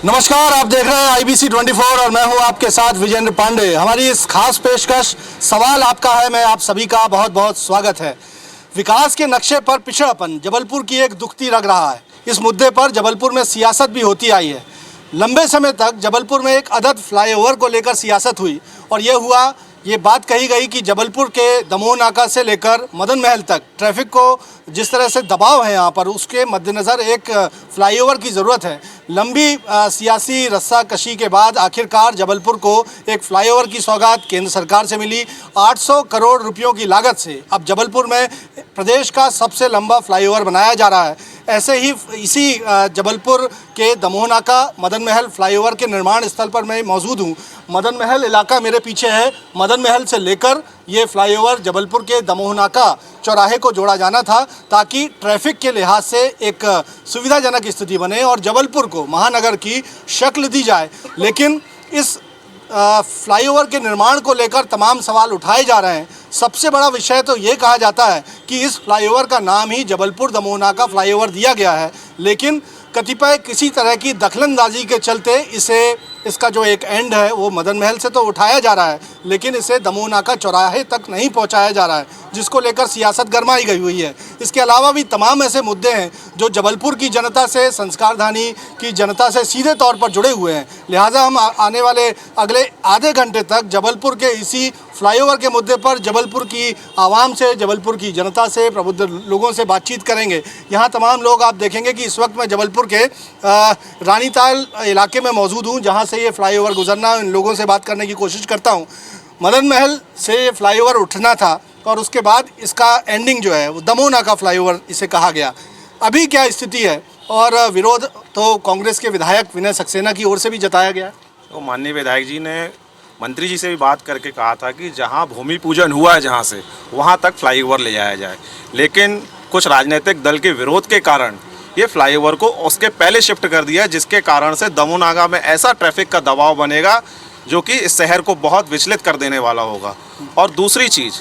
नमस्कार, आप देख रहे हैं IBC 24 और मैं हूं आपके साथ विजेंद्र पांडे। हमारी इस खास पेशकश सवाल आपका है में आप सभी का बहुत बहुत स्वागत है। विकास के नक्शे पर पिछड़ापन जबलपुर की एक दुखती रग रहा है। इस मुद्दे पर जबलपुर में सियासत भी होती आई है। लंबे समय तक जबलपुर में एक अदद फ्लाईओवर को लेकर सियासत हुई और ये बात कही गई कि जबलपुर के दमोह नाका से लेकर मदन महल तक ट्रैफिक को जिस तरह से दबाव है यहाँ पर, उसके मद्देनज़र एक फ्लाईओवर की ज़रूरत है। लंबी सियासी रस्साकशी के बाद आखिरकार जबलपुर को एक फ्लाईओवर की सौगात केंद्र सरकार से मिली। 800 करोड़ रुपयों की लागत से अब जबलपुर में प्रदेश का सबसे लंबा फ्लाईओवर बनाया जा रहा है। ऐसे ही इसी जबलपुर के दमोह नाका मदन महल फ्लाईओवर के निर्माण स्थल पर मैं मौजूद हूँ। मदन महल इलाका मेरे पीछे है। मदन महल से लेकर ये फ्लाईओवर जबलपुर के दमोह नाका चौराहे को जोड़ा जाना था ताकि ट्रैफिक के लिहाज से एक सुविधाजनक स्थिति बने और जबलपुर को महानगर की शक्ल दी जाए। लेकिन इस फ्लाईओवर के निर्माण को लेकर तमाम सवाल उठाए जा रहे हैं। सबसे बड़ा विषय तो ये कहा जाता है कि इस फ्लाईओवर का नाम ही जबलपुर दमोह नाका फ्लाईओवर दिया गया है, लेकिन कतिपय किसी तरह की दखलंदाजी के चलते इसका जो एक एंड है वो मदन महल से तो उठाया जा रहा है, लेकिन इसे दमोह नाका चौराहे तक नहीं पहुंचाया जा रहा है, जिसको लेकर सियासत गरमाई गई हुई है। इसके अलावा भी तमाम ऐसे मुद्दे हैं जो जबलपुर की जनता से, संस्कारधानी की जनता से सीधे तौर पर जुड़े हुए हैं। लिहाजा हम आने वाले अगले आधे घंटे तक जबलपुर के इसी फ्लाईओवर के मुद्दे पर जबलपुर की आवाम से, जबलपुर की जनता से, प्रबुद्ध लोगों से बातचीत करेंगे। यहाँ तमाम लोग आप देखेंगे कि इस वक्त मैं जबलपुर के रानीताल इलाके में मौजूद हूँ, जहाँ से ये फ्लाईओवर गुजरना। इन लोगों से बात करने की कोशिश करता हूँ। मदन महल से ये फ्लाईओवर उठना था और उसके बाद इसका एंडिंग जो है वो दमोह नाका फ्लाईओवर इसे कहा गया। अभी क्या स्थिति है और विरोध तो कांग्रेस के विधायक विनय सक्सेना की ओर से भी जताया गया। तो माननीय विधायक जी ने मंत्री जी से भी बात करके कहा था कि जहां भूमि पूजन हुआ है जहां से वहां तक फ्लाईओवर ले जाया जाए, लेकिन कुछ राजनीतिक दल के विरोध के कारण ये फ्लाईओवर को उसके पहले शिफ्ट कर दिया, जिसके कारण से दमोह नाका में ऐसा ट्रैफिक का दबाव बनेगा जो कि इस शहर को बहुत विचलित कर देने वाला होगा। और दूसरी चीज़,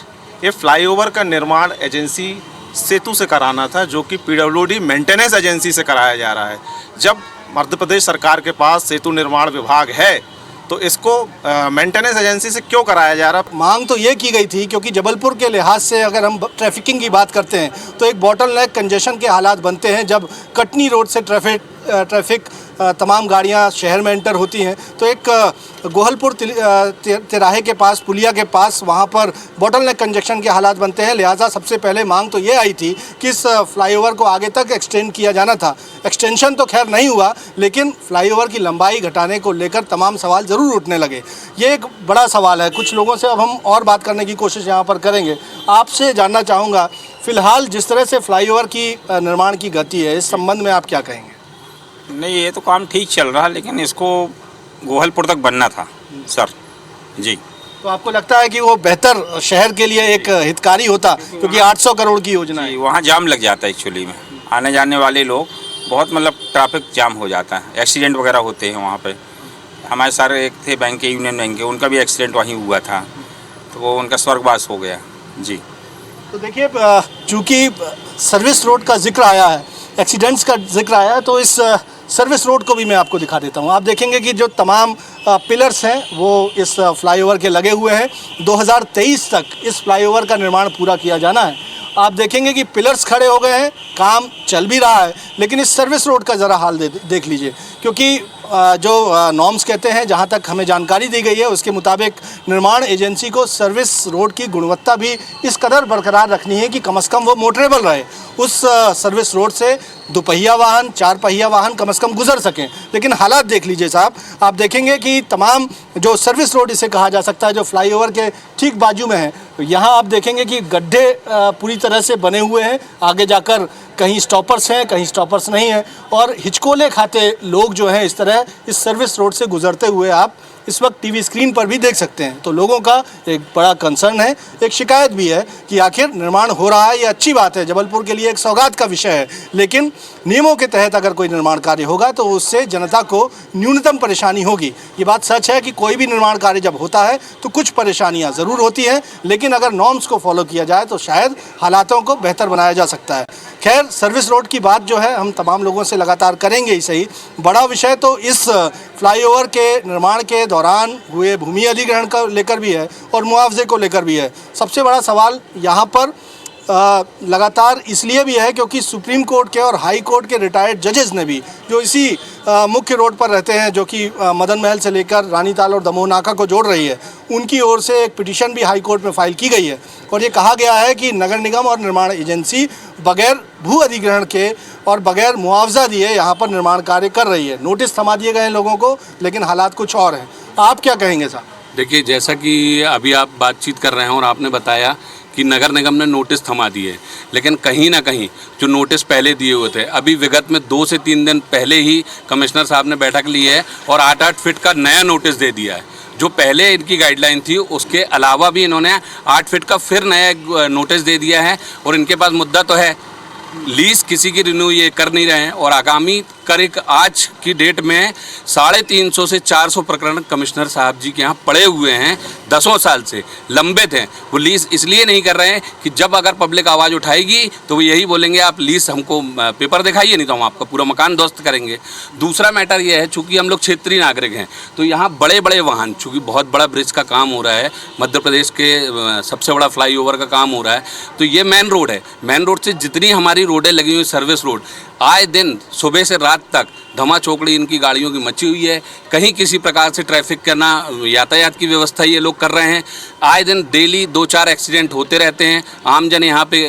ये फ्लाईओवर का निर्माण एजेंसी सेतु से कराना था, जो कि PWD मेंटेनेंस एजेंसी से कराया जा रहा है। जब मध्य प्रदेश सरकार के पास सेतु निर्माण विभाग है तो इसको मेंटेनेंस एजेंसी से क्यों कराया जा रहा? मांग तो ये की गई थी क्योंकि जबलपुर के लिहाज से अगर हम ट्रैफिकिंग की बात करते हैं तो एक बॉटलनेक कंजेशन के हालात बनते हैं। जब कटनी रोड से ट्रैफिक तमाम गाड़ियां शहर में एंटर होती हैं तो एक गोहलपुर तिराहे के पास, पुलिया के पास, वहां पर बॉटलनेक कंजेशन के हालात बनते हैं। लिहाजा सबसे पहले मांग तो ये आई थी कि इस फ्लाईओवर को आगे तक एक्सटेंड किया जाना था। एक्सटेंशन तो खैर नहीं हुआ, लेकिन फ्लाईओवर की लंबाई घटाने को लेकर तमाम सवाल ज़रूर उठने लगे। ये एक बड़ा सवाल है। कुछ लोगों से अब हम और बात करने की कोशिश यहाँ पर करेंगे। आपसे जानना चाहूँगा, फ़िलहाल जिस तरह से फ्लाईओवर की निर्माण की गति है, इस संबंध में आप क्या कहेंगे? नहीं, ये तो काम ठीक चल रहा है, लेकिन इसको गोहलपुर तक बनना था सर जी। तो आपको लगता है कि वो बेहतर शहर के लिए एक हितकारी होता, क्योंकि 800 करोड़ की योजना है। वहाँ जाम लग जाता है एक्चुअली में, आने जाने वाले लोग बहुत मतलब ट्रैफिक जाम हो जाता है, एक्सीडेंट वगैरह होते हैं वहाँ पे। हमारे सर एक थे बैंक के, यूनियन बैंक के, उनका भी एक्सीडेंट वहीं हुआ था, तो वो उनका स्वर्गवास हो गया जी। तो देखिए, चूँकि सर्विस रोड का जिक्र आया है, एक्सीडेंट्स का जिक्र आया है, तो इस सर्विस रोड को भी मैं आपको दिखा देता हूँ। आप देखेंगे कि जो तमाम पिलर्स हैं वो इस फ्लाईओवर के लगे हुए हैं। 2023 तक इस फ्लाईओवर का निर्माण पूरा किया जाना है। आप देखेंगे कि पिलर्स खड़े हो गए हैं, काम चल भी रहा है, लेकिन इस सर्विस रोड का ज़रा हाल देख लीजिए, क्योंकि जो नॉर्म्स कहते हैं, जहाँ तक हमें जानकारी दी गई है, उसके मुताबिक निर्माण एजेंसी को सर्विस रोड की गुणवत्ता भी इस कदर बरकरार रखनी है कि कम से कम वो मोटरेबल रहे। उस सर्विस रोड से दोपहिया वाहन, चार पहिया वाहन कम से कम गुजर सकें। लेकिन हालात देख लीजिए साहब, आप देखेंगे कि तमाम जो सर्विस रोड इसे कहा जा सकता है, जो फ्लाईओवर के ठीक बाजू में है, तो यहाँ आप देखेंगे कि गड्ढे पूरी तरह से बने हुए हैं। आगे जाकर कहीं स्टॉपर्स हैं, कहीं स्टॉपर्स नहीं हैं, और हिचकोले खाते लोग जो हैं इस तरह इस सर्विस रोड से गुजरते हुए आप इस वक्त टीवी स्क्रीन पर भी देख सकते हैं। तो लोगों का एक बड़ा कंसर्न है, एक शिकायत भी है कि आखिर निर्माण हो रहा है, ये अच्छी बात है, जबलपुर के लिए एक सौगात का विषय है, लेकिन नियमों के तहत अगर कोई निर्माण कार्य होगा तो उससे जनता को न्यूनतम परेशानी होगी। ये बात सच है कि कोई भी निर्माण कार्य जब होता है तो कुछ परेशानियाँ ज़रूर होती हैं, लेकिन अगर नॉर्म्स को फॉलो किया जाए तो शायद हालातों को बेहतर बनाया जा सकता है। खैर, सर्विस रोड की बात जो है हम तमाम लोगों से लगातार करेंगे ही सही। बड़ा विषय तो इस फ्लाईओवर के निर्माण के दौरान हुए भूमि अधिग्रहण को लेकर भी है और मुआवजे को लेकर भी है। सबसे बड़ा सवाल यहाँ पर लगातार इसलिए भी है क्योंकि सुप्रीम कोर्ट के और हाई कोर्ट के रिटायर्ड जजेस ने भी, जो इसी मुख्य रोड पर रहते हैं, जो कि मदन महल से लेकर रानीताल और दमोह नाका को जोड़ रही है, उनकी ओर से एक पिटीशन भी हाई कोर्ट में फाइल की गई है और ये कहा गया है कि नगर निगम और निर्माण एजेंसी बगैर भू अधिग्रहण के और बगैर मुआवजा दिए यहाँ पर निर्माण कार्य कर रही है। नोटिस थमा दिए गए हैं लोगों को, लेकिन हालात कुछ और हैं। आप क्या कहेंगे साहब? देखिए, जैसा कि अभी आप बातचीत कर रहे हैं और आपने बताया कि नगर निगम ने नोटिस थमा दिए, लेकिन कहीं ना कहीं जो नोटिस पहले दिए हुए थे, अभी विगत में 2 से 3 दिन पहले ही कमिश्नर साहब ने बैठक ली है और 8-8 फीट का नया नोटिस दे दिया है। जो पहले इनकी गाइडलाइन थी उसके अलावा भी इन्होंने 8 फीट का फिर नया नोटिस दे दिया है और इनके पास मुद्दा तो है, लीज किसी की रिन्यू ये कर नहीं रहे हैं और आगामी करीब आज की डेट में 350 से 400 प्रकरण कमिश्नर साहब जी के यहाँ पड़े हुए हैं, 10 साल से लंबे थे। वो लीज इसलिए नहीं कर रहे हैं कि जब अगर पब्लिक आवाज़ उठाएगी तो वो यही बोलेंगे आप लीज हमको पेपर दिखाइए, नहीं तो हम आपका पूरा मकान ध्वस्त करेंगे। दूसरा मैटर ये है, चूँकि हम लोग क्षेत्रीय नागरिक हैं तो यहाँ बड़े बड़े वाहन, चूँकि बहुत बड़ा ब्रिज का काम हो रहा है, मध्य प्रदेश के सबसे बड़ा फ्लाईओवर का काम हो रहा है, तो ये मेन रोड है। मेन रोड से जितनी हमारी रोडें लगी हुई सर्विस रोड, आए दिन सुबह से रात तक धमा चौकड़ी इनकी गाड़ियों की मची हुई है। कहीं किसी प्रकार से ट्रैफिक करना, यातायात की व्यवस्था ये लोग कर रहे हैं। आए दिन डेली 2-4 एक्सीडेंट होते रहते हैं। आमजन यहाँ पे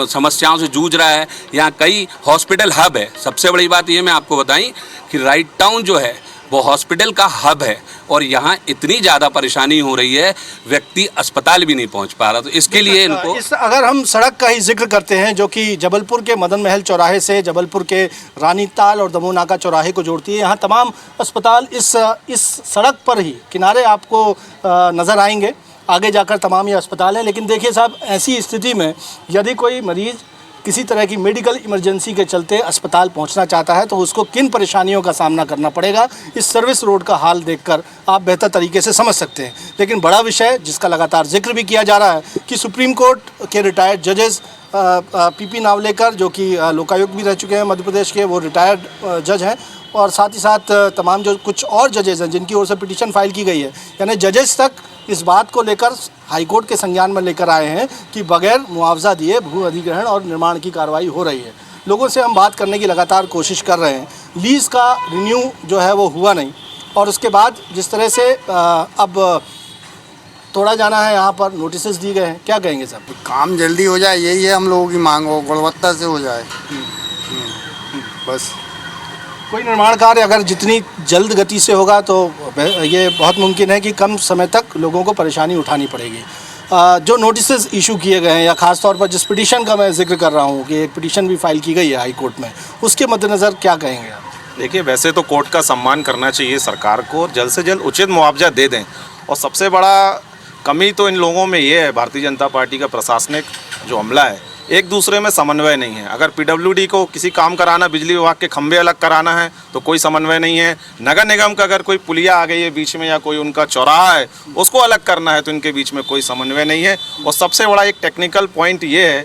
समस्याओं से जूझ रहा है। यहाँ कई हॉस्पिटल हब है। सबसे बड़ी बात ये मैं आपको बताई कि राइट टाउन जो है वो हॉस्पिटल का हब है और यहाँ इतनी ज़्यादा परेशानी हो रही है, व्यक्ति अस्पताल भी नहीं पहुँच पा रहा। तो इसके लिए इनको अगर हम सड़क का ही जिक्र करते हैं जो कि जबलपुर के मदन महल चौराहे से जबलपुर के रानीताल और दमोह नाका चौराहे को जोड़ती है, यहाँ तमाम अस्पताल इस सड़क पर ही किनारे आपको नज़र आएंगे। आगे जाकर तमाम ये अस्पताल हैं। लेकिन देखिए साहब, ऐसी स्थिति में यदि कोई मरीज़ किसी तरह की मेडिकल इमरजेंसी के चलते अस्पताल पहुंचना चाहता है तो उसको किन परेशानियों का सामना करना पड़ेगा, इस सर्विस रोड का हाल देखकर आप बेहतर तरीके से समझ सकते हैं। लेकिन बड़ा विषय जिसका लगातार जिक्र भी किया जा रहा है कि सुप्रीम कोर्ट के रिटायर्ड जजेस पीपी नावलेकर, जो कि लोकायुक्त भी रह चुके हैं मध्य प्रदेश के, वो रिटायर्ड जज हैं, और साथ ही साथ तमाम जो कुछ और जजेस हैं जिनकी ओर से पिटीशन फाइल की गई है, यानी जजेस तक इस बात को लेकर हाईकोर्ट के संज्ञान में लेकर आए हैं कि बगैर मुआवजा दिए भू अधिग्रहण और निर्माण की कार्रवाई हो रही है। लोगों से हम बात करने की लगातार कोशिश कर रहे हैं। लीज़ का रिन्यू जो है वो हुआ नहीं और उसके बाद जिस तरह से अब तोड़ा जाना है, यहाँ पर नोटिस दिए गए हैं, क्या कहेंगे सर? काम जल्दी हो जाए, यही है हम लोगों की मांग, हो गुणवत्ता से हो जाए बस। कोई निर्माण कार्य अगर जितनी जल्द गति से होगा तो ये बहुत मुमकिन है कि कम समय तक लोगों को परेशानी उठानी पड़ेगी। जो नोटिस इशू किए गए हैं या ख़ास तौर पर जिस पिटीशन का मैं जिक्र कर रहा हूँ कि एक पिटीशन भी फाइल की गई है हाई कोर्ट में, उसके मद्देनज़र क्या कहेंगे आप? देखिए, वैसे तो कोर्ट का सम्मान करना चाहिए सरकार को और जल्द से जल्द उचित मुआवजा दे दें। और सबसे बड़ा कमी तो इन लोगों में ये है, भारतीय जनता पार्टी का प्रशासनिक जो अमला है, एक दूसरे में समन्वय नहीं है। अगर पीडब्ल्यूडी को किसी काम कराना, बिजली विभाग के खंभे अलग कराना है तो कोई समन्वय नहीं है। नगर निगम का अगर कोई पुलिया आ गई है बीच में या कोई उनका चौराहा है उसको अलग करना है तो इनके बीच में कोई समन्वय नहीं है। और सबसे बड़ा एक टेक्निकल पॉइंट ये है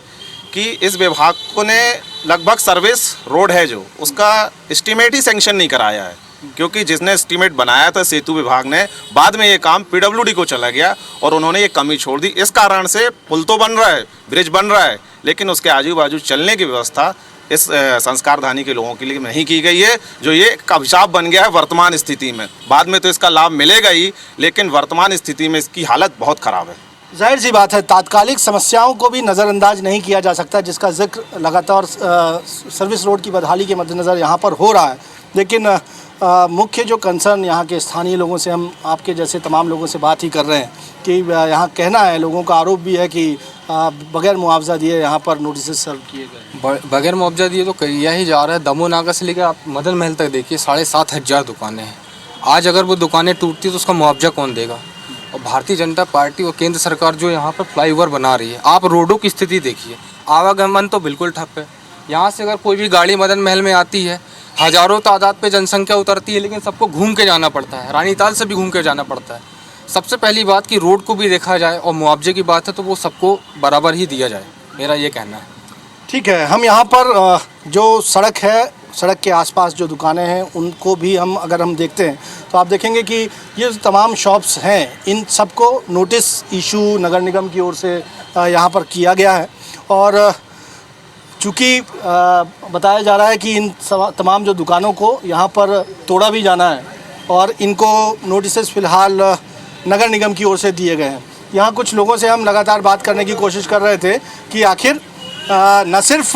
कि इस विभाग को ने लगभग सर्विस रोड है जो उसका एस्टीमेट ही सेंक्शन नहीं कराया है, क्योंकि जिसने एस्टीमेट बनाया था सेतु विभाग ने, बाद में ये काम पीडब्ल्यूडी को चला गया और उन्होंने ये कमी छोड़ दी। इस कारण से पुल तो बन रहा है, ब्रिज बन रहा है, लेकिन उसके आजू बाजू चलने की व्यवस्था इस संस्कारधानी के लोगों के लिए नहीं की गई है, जो ये एक अभिशाप बन गया है वर्तमान स्थिति में। बाद में तो इसका लाभ मिलेगा ही, लेकिन वर्तमान स्थिति में इसकी हालत बहुत ख़राब है। जाहिर सी बात है, तात्कालिक समस्याओं को भी नज़रअंदाज नहीं किया जा सकता, जिसका जिक्र लगातार सर्विस रोड की बदहाली के मद्देनज़र यहाँ पर हो रहा है। लेकिन मुख्य जो कंसर्न यहाँ के स्थानीय लोगों से, हम आपके जैसे तमाम लोगों से बात ही कर रहे हैं कि यहाँ कहना है, लोगों का आरोप भी है कि बगैर मुआवजा दिए यहाँ पर नोटिस सर्व किए गए। बगैर मुआवजा दिए तो किया ही जा रहा है। दमोह नाका से लेकर आप मदन महल तक देखिए, 7,500 दुकानें हैं। आज अगर वो दुकानें टूटती तो उसका मुआवजा कौन देगा? और भारतीय जनता पार्टी और केंद्र सरकार जो यहाँ पर फ्लाईओवर बना रही है, आप रोडों की स्थिति देखिए, आवागमन तो बिल्कुल ठप है। यहाँ से अगर कोई भी गाड़ी मदन महल में आती है, हज़ारों तादाद पे जनसंख्या उतरती है, लेकिन सबको घूम के जाना पड़ता है, रानीताल से भी घूम के जाना पड़ता है। सबसे पहली बात कि रोड को भी देखा जाए और मुआवजे की बात है तो वो सबको बराबर ही दिया जाए, मेरा ये कहना है। ठीक है, हम यहाँ पर जो सड़क है, सड़क के आसपास जो दुकानें हैं उनको भी अगर हम देखते हैं तो आप देखेंगे कि ये तमाम शॉप्स हैं, इन सबको नोटिस इशू नगर निगम की ओर से यहाँ पर किया गया है। और चूँकि बताया जा रहा है कि इन तमाम जो दुकानों को यहाँ पर तोड़ा भी जाना है और इनको नोटिस फ़िलहाल नगर निगम की ओर से दिए गए हैं। यहाँ कुछ लोगों से हम लगातार बात करने की कोशिश कर रहे थे कि आखिर न सिर्फ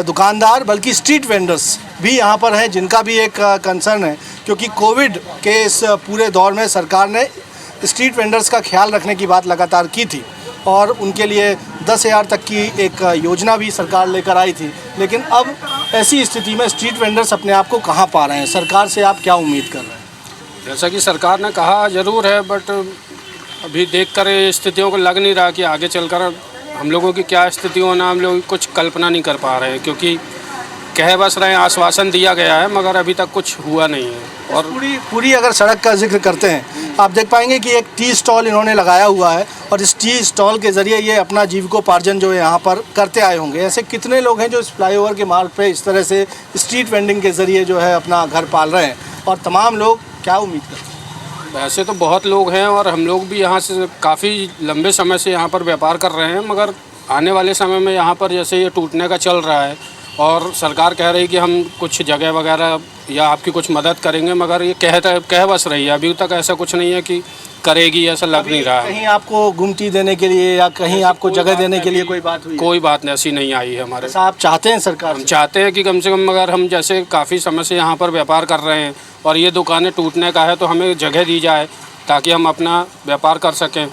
दुकानदार बल्कि स्ट्रीट वेंडर्स भी यहाँ पर हैं, जिनका भी एक कंसर्न है, क्योंकि कोविड के इस पूरे दौर में सरकार ने स्ट्रीट वेंडर्स का ख्याल रखने की बात लगातार की थी और उनके लिए 10,000 तक की एक योजना भी सरकार लेकर आई थी। लेकिन अब ऐसी स्थिति में स्ट्रीट वेंडर्स अपने आप को कहाँ पा रहे हैं? सरकार से आप क्या उम्मीद कर रहे हैं? जैसा कि सरकार ने कहा ज़रूर है, बट अभी देखकर स्थितियों को लग नहीं रहा कि आगे चलकर हम लोगों की क्या स्थिति होना, हम लोग कुछ कल्पना नहीं कर पा रहे हैं, क्योंकि कह बस रहे हैं, आश्वासन दिया गया है मगर अभी तक कुछ हुआ नहीं है। और पूरी अगर सड़क का जिक्र करते हैं, आप देख पाएंगे कि एक टी स्टॉल इन्होंने लगाया हुआ है और इस टी स्टॉल के ज़रिए ये अपना जीविकोपार्जन जो है यहाँ पर करते आए होंगे। ऐसे कितने लोग हैं जो इस फ्लाईओवर के मार्ग पे इस तरह से स्ट्रीट वेंडिंग के ज़रिए जो है अपना घर पाल रहे हैं, और तमाम लोग क्या उम्मीद करते हैं? वैसे तो बहुत लोग हैं और हम लोग भी यहाँ से काफ़ी लंबे समय से यहाँ पर व्यापार कर रहे हैं, मगर आने वाले समय में यहाँ पर जैसे ये टूटने का चल रहा है और सरकार कह रही है कि हम कुछ जगह वगैरह या आपकी कुछ मदद करेंगे, मगर ये कह बस रही है, अभी तक ऐसा कुछ नहीं है कि करेगी, ऐसा लग नहीं रहा है। कहीं आपको गुमटी देने के लिए या कहीं आपको जगह देने के लिए कोई बात हुई? कोई बात ऐसी नहीं आई है हमारे। आप चाहते हैं सरकार? हम चाहते हैं कि कम से कम, अगर हम जैसे काफ़ी समय से यहाँ पर व्यापार कर रहे हैं और ये दुकानें टूटने का है तो हमें जगह दी जाए ताकि हम अपना व्यापार कर सकें।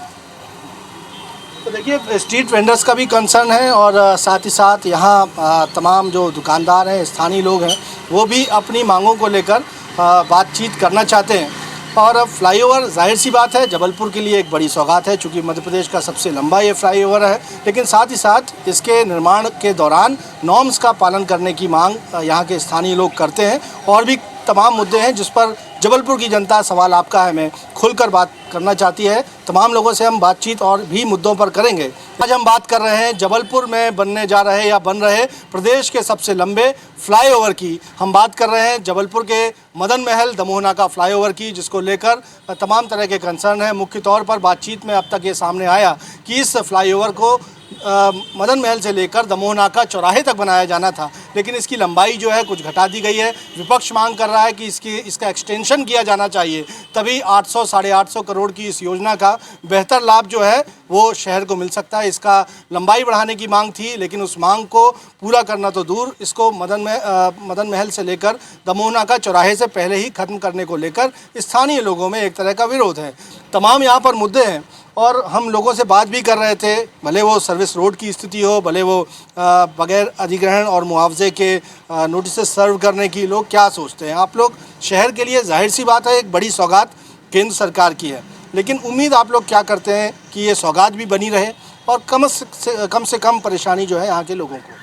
तो देखिए, स्ट्रीट वेंडर्स का भी कंसर्न है और साथ ही साथ यहाँ तमाम जो दुकानदार हैं, स्थानीय लोग हैं, वो भी अपनी मांगों को लेकर बातचीत करना चाहते हैं। और फ्लाईओवर जाहिर सी बात है जबलपुर के लिए एक बड़ी सौगात है, चूँकि मध्य प्रदेश का सबसे लंबा ये फ्लाईओवर है, लेकिन साथ ही साथ इसके निर्माण के दौरान नॉर्म्स का पालन करने की मांग यहाँ के स्थानीय लोग करते हैं। और भी तमाम मुद्दे हैं जिस पर जबलपुर की जनता, सवाल आपका है, में खुलकर बात करना चाहती है। तमाम लोगों से हम बातचीत और भी मुद्दों पर करेंगे। आज हम बात कर रहे हैं जबलपुर में बनने जा रहे या बन रहे प्रदेश के सबसे लंबे फ्लाईओवर की। हम बात कर रहे हैं जबलपुर के मदन महल दमोह नाका फ्लाईओवर की, जिसको लेकर तमाम तरह के कंसर्न है। मुख्य तौर पर बातचीत में अब तक ये सामने आया कि इस फ्लाईओवर को मदन महल से लेकर दमोह नाका चौराहे तक बनाया जाना था, लेकिन इसकी लंबाई जो है कुछ घटा दी गई है। विपक्ष मांग कर रहा है कि इसका एक्सटेंशन किया जाना चाहिए, तभी 800 साढ़े 800 करोड़ की इस योजना का बेहतर लाभ जो है वो शहर को मिल सकता है। इसका लंबाई बढ़ाने की मांग थी, लेकिन उस मांग को पूरा करना तो दूर, इसको मदन महल से लेकर दमोह नाका चौराहे से पहले ही खत्म करने को लेकर स्थानीय लोगों में एक तरह का विरोध है। तमाम यहाँ पर मुद्दे हैं और हम लोगों से बात भी कर रहे थे, भले वो सर्विस रोड की स्थिति हो, भले वो बगैर अधिग्रहण और मुआवजे के नोटिस सर्व करने की, लोग क्या सोचते हैं। आप लोग शहर के लिए जाहिर सी बात है एक बड़ी सौगात केंद्र सरकार की है, लेकिन उम्मीद आप लोग क्या करते हैं कि ये सौगात भी बनी रहे और कम से कम परेशानी जो है यहाँ के लोगों को?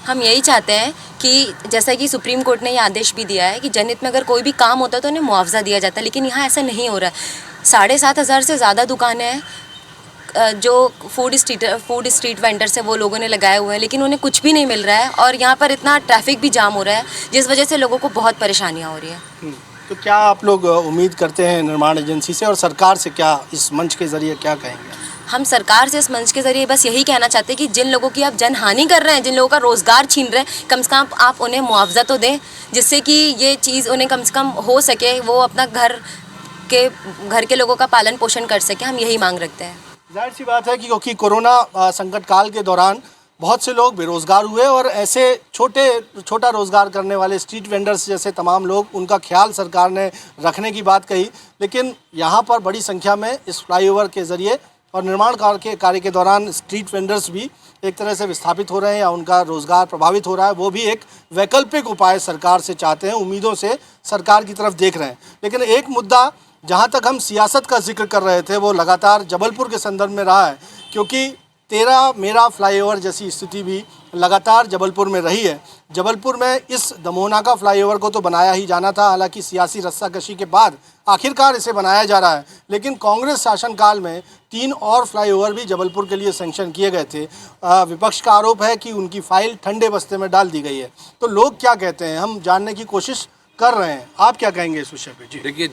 हम यही चाहते हैं कि जैसा कि सुप्रीम कोर्ट ने ये आदेश भी दिया है कि जनहित में अगर कोई भी काम होता है तो उन्हें मुआवजा दिया जाता है, लेकिन यहाँ ऐसा नहीं हो रहा है। 7,500 से ज़्यादा दुकानें हैं जो फूड स्ट्रीट वेंडर्स है वो लोगों ने लगाए हुए हैं, लेकिन उन्हें कुछ भी नहीं मिल रहा है और यहाँ पर इतना ट्रैफिक भी जाम हो रहा है जिस वजह से लोगों को बहुत परेशानियाँ हो रही हैं। तो क्या आप लोग उम्मीद करते हैं निर्माण एजेंसी से और सरकार से, क्या इस मंच के ज़रिए क्या कहेंगे? हम सरकार से इस मंच के ज़रिए बस यही कहना चाहते हैं कि जिन लोगों की आप जनहानि कर रहे हैं, जिन लोगों का रोज़गार छीन रहे हैं, कम से कम आप उन्हें मुआवजा तो दें, जिससे कि ये चीज़ उन्हें कम से कम हो सके, वो अपना घर के लोगों का पालन पोषण कर सके। हम यही मांग रखते हैं। जाहिर सी बात है कि क्योंकि कोरोना संकट काल के दौरान बहुत से लोग बेरोज़गार हुए और ऐसे छोटा रोज़गार करने वाले स्ट्रीट वेंडर्स जैसे तमाम लोग, उनका ख्याल सरकार ने रखने की बात कही, लेकिन यहाँ पर बड़ी संख्या में इस फ्लाईओवर के ज़रिए और निर्माण कार्य के दौरान स्ट्रीट वेंडर्स भी एक तरह से विस्थापित हो रहे हैं या उनका रोज़गार प्रभावित हो रहा है, वो भी एक वैकल्पिक उपाय सरकार से चाहते हैं, उम्मीदों से सरकार की तरफ देख रहे हैं। लेकिन एक मुद्दा जहाँ तक हम सियासत का जिक्र कर रहे थे वो लगातार जबलपुर के संदर्भ में रहा है, क्योंकि तेरा मेरा फ्लाईओवर जैसी स्थिति भी लगातार जबलपुर में रही है। जबलपुर में इस दमोहनाका फ्लाईओवर को तो बनाया ही जाना था, हालांकि सियासी रस्साकशी के बाद आखिरकार इसे बनाया जा रहा है। लेकिन कांग्रेस शासनकाल में 3 और फ्लाईओवर भी जबलपुर के लिए सैंक्शन किए गए थे। विपक्ष का आरोप है कि उनकी फाइल ठंडे बस्ते में डाल दी गई है। तो लोग क्या कहते हैं, हम जानने की कोशिश कर रहे हैं। आप क्या कहेंगे इस विषय पे? जी देखिए,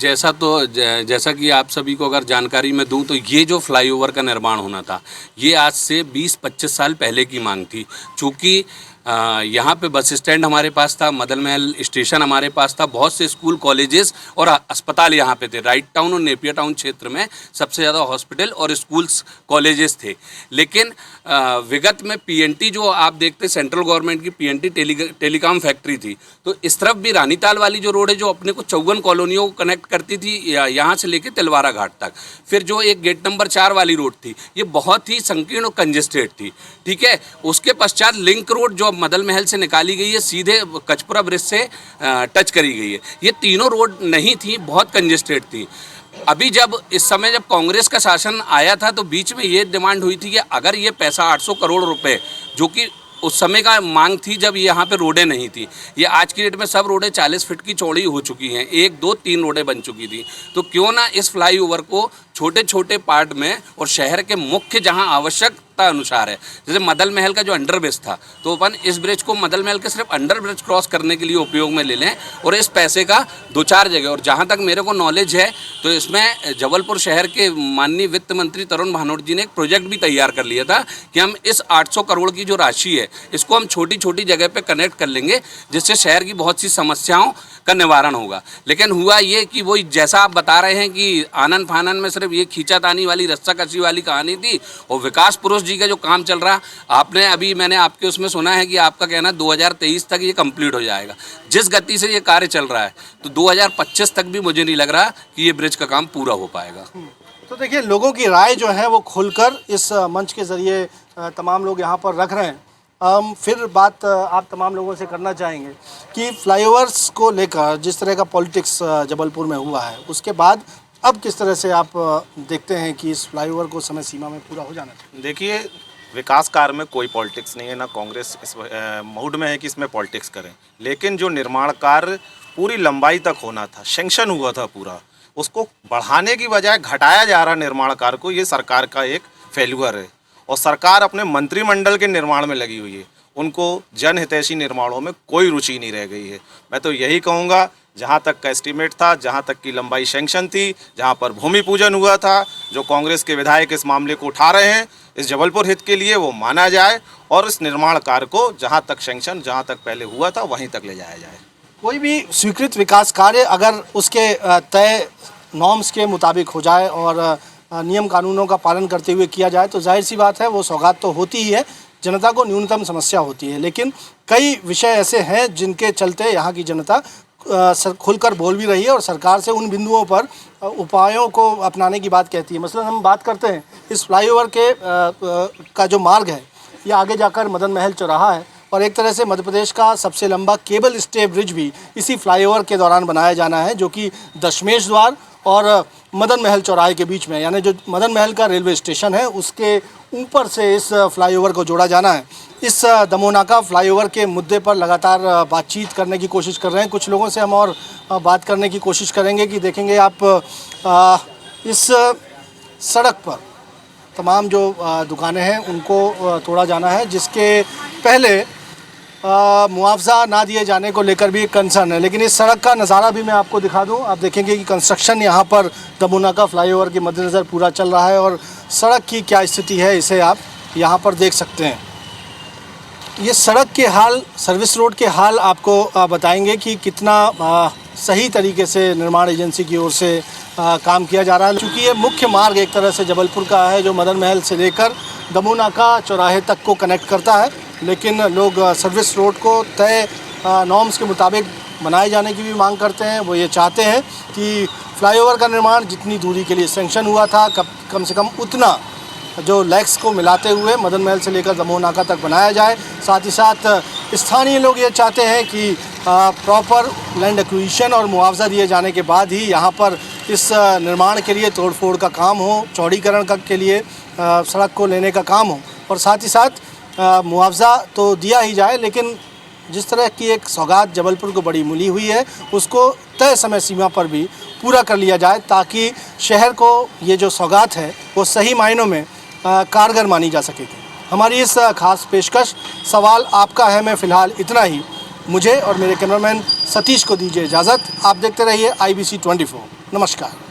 जैसा कि आप सभी को अगर जानकारी में दूं तो ये जो फ्लाईओवर का निर्माण होना था ये आज से 20-25 साल पहले की मांग थी। चूँकि यहाँ पे बस स्टैंड हमारे पास था, मदन महल स्टेशन हमारे पास था, बहुत से स्कूल कॉलेजेस और अस्पताल यहाँ पे थे। राइट टाउन और नेपियर टाउन क्षेत्र में सबसे ज़्यादा हॉस्पिटल और स्कूल्स कॉलेजेस थे। लेकिन विगत में पीएनटी जो आप देखते सेंट्रल गवर्नमेंट की पीएनटी टेलीकॉम फैक्ट्री थी, तो इस तरफ भी रानीताल वाली जो रोड है जो अपने को 54 कॉलोनियों को कनेक्ट करती थी यहाँ से लेके तिलवारा घाट तक, फिर जो एक गेट नंबर 4 वाली रोड थी ये बहुत ही संकीर्ण और कंजेस्टेड थी। ठीक है, उसके पश्चात लिंक रोड जो मदन महल से निकाली गई है सीधे कचपुरा ब्रिज से टच करी गई है। ये तीनों रोड नहीं थी, बहुत कंजेस्टेड थी। अभी जब इस समय जब कांग्रेस का शासन आया था तो बीच में ये डिमांड हुई थी कि अगर ये पैसा 800 करोड़ रुपए जो कि उस समय का मांग थी जब यहाँ पे रोडें नहीं थी, ये आज की डेट में सब रोडें 40 फीट की चौड़ी हो चुकी हैं, 1, 2, 3 रोडें बन चुकी थी। तो क्यों ना इस फ्लाईओवर को छोटे छोटे पार्ट में और शहर के मुख्य जहाँ आवश्यकता अनुसार है, जैसे मदन महल का जो अंडर ब्रिज था तो अपन इस ब्रिज को मदन महल के सिर्फ अंडर ब्रिज क्रॉस करने के लिए उपयोग में ले लें और इस पैसे का 2-4 जगह, और जहाँ तक मेरे को नॉलेज है तो इसमें जबलपुर शहर के माननीय वित्त मंत्री तरुण भानोट जी ने एक प्रोजेक्ट भी तैयार कर लिया था कि हम इस 800 करोड़ की जो राशि है इसको हम छोटी छोटी जगह पे कनेक्ट कर लेंगे, जिससे शहर की बहुत सी समस्याओं का निवारण होगा। लेकिन हुआ ये कि वही जैसा आप बता रहे हैं कि आनन फानन में सिर्फ ये खींचातानी वाली रस्साकशी वाली कहानी थी और विकास पुरुष जी का जो काम चल रहा, आपने अभी मैंने आपके उसमें सुना है कि आपका कहना 2023 तक ये कंप्लीट हो जाएगा। जिस गति से ये कार्य चल रहा है तो 2025 तक भी मुझे नहीं लग रहा कि ये ब्रिज का काम पूरा हो पाएगा। तो देखिए, लोगों की राय जो है वो खुलकर इस मंच के ज़रिए तमाम लोग यहाँ पर रख रहे हैं। फिर बात आप तमाम लोगों से करना चाहेंगे कि फ्लाईओवर्स को लेकर जिस तरह का पॉलिटिक्स जबलपुर में हुआ है उसके बाद अब किस तरह से आप देखते हैं कि इस फ्लाईओवर को समय सीमा में पूरा हो जाना चाहिए? देखिए, विकास कार्य में कोई पॉलिटिक्स नहीं है, ना कांग्रेस इस मूड में है कि इसमें पॉलिटिक्स करें। लेकिन जो निर्माण कार्य पूरी लंबाई तक होना था, सैंक्शन हुआ था पूरा, उसको बढ़ाने की बजाय घटाया जा रहा निर्माण कार्य को, ये सरकार का एक फेल्यूर है। और सरकार अपने मंत्रिमंडल के निर्माण में लगी हुई है, उनको जनहितैषी निर्माणों में कोई रुचि नहीं रह गई है। मैं तो यही कहूँगा, जहाँ तक का एस्टीमेट था, जहाँ तक की लंबाई सैंक्शन थी, जहाँ पर भूमि पूजन हुआ था, जो कांग्रेस के विधायक इस मामले को उठा रहे हैं इस जबलपुर हित के लिए, वो माना जाए और इस निर्माण कार्य को जहाँ तक सैंक्शन जहाँ तक पहले हुआ था वहीं तक ले जाया जाए। कोई भी स्वीकृत विकास कार्य अगर उसके तय नॉर्म्स के मुताबिक हो जाए और नियम कानूनों का पालन करते हुए किया जाए तो जाहिर सी बात है वो सौगात तो होती ही है, जनता को न्यूनतम समस्या होती है। लेकिन कई विषय ऐसे हैं जिनके चलते यहाँ की जनता खुलकर बोल भी रही है और सरकार से उन बिंदुओं पर उपायों को अपनाने की बात कहती है। मसलन हम बात करते हैं इस फ्लाईओवर के का जो मार्ग है ये आगे जाकर मदन महल चौराहा है और एक तरह से मध्य प्रदेश का सबसे लंबा केबल स्टे ब्रिज भी इसी फ्लाईओवर के दौरान बनाया जाना है, जो कि दशमेश द्वार और मदन महल चौराहे के बीच में, यानी जो मदन महल का रेलवे स्टेशन है उसके ऊपर से इस फ्लाईओवर को जोड़ा जाना है। इस दमोहनाका फ्लाईओवर के मुद्दे पर लगातार बातचीत करने की कोशिश कर रहे हैं। कुछ लोगों से हम और बात करने की कोशिश करेंगे कि देखेंगे आप इस सड़क पर तमाम जो दुकानें हैं उनको तोड़ा जाना है, जिसके पहले मुआवजा ना दिए जाने को लेकर भी कंसर्न है। लेकिन इस सड़क का नज़ारा भी मैं आपको दिखा दूं। आप देखेंगे कि कंस्ट्रक्शन यहाँ पर दमोहनाका फ्लाईओवर के मद्देनज़र पूरा चल रहा है और सड़क की क्या स्थिति है इसे आप यहाँ पर देख सकते हैं। ये सड़क के हाल, सर्विस रोड के हाल आपको बताएंगे कि कितना सही तरीके से निर्माण एजेंसी की ओर से काम किया जा रहा है। चूँकि ये मुख्य मार्ग एक तरह से जबलपुर का है जो मदन महल से लेकर दमोहनाका चौराहे तक को कनेक्ट करता है, लेकिन लोग सर्विस रोड को तय नॉर्म्स के मुताबिक बनाए जाने की भी मांग करते हैं। वो ये चाहते हैं कि फ्लाईओवर का निर्माण जितनी दूरी के लिए सैंक्शन हुआ था कम से कम उतना जो लेग्स को मिलाते हुए मदन महल से लेकर दमोह नाका तक बनाया जाए। साथ ही साथ स्थानीय लोग ये चाहते हैं कि प्रॉपर लैंड एक्विजिशन और मुआवजा दिए जाने के बाद ही यहाँ पर इस निर्माण के लिए तोड़फोड़ का काम हो, चौड़ीकरण के लिए सड़क को लेने का काम हो, और साथ ही साथ मुआवजा तो दिया ही जाए, लेकिन जिस तरह की एक सौगात जबलपुर को बड़ी मिली हुई है उसको तय समय सीमा पर भी पूरा कर लिया जाए, ताकि शहर को ये जो सौगात है वो सही मायनों में कारगर मानी जा सकेगी। हमारी इस खास पेशकश सवाल आपका है में फ़िलहाल इतना ही। मुझे और मेरे कैमरामैन सतीश को दीजिए इजाज़त। आप देखते रहिए IBC 24। नमस्कार।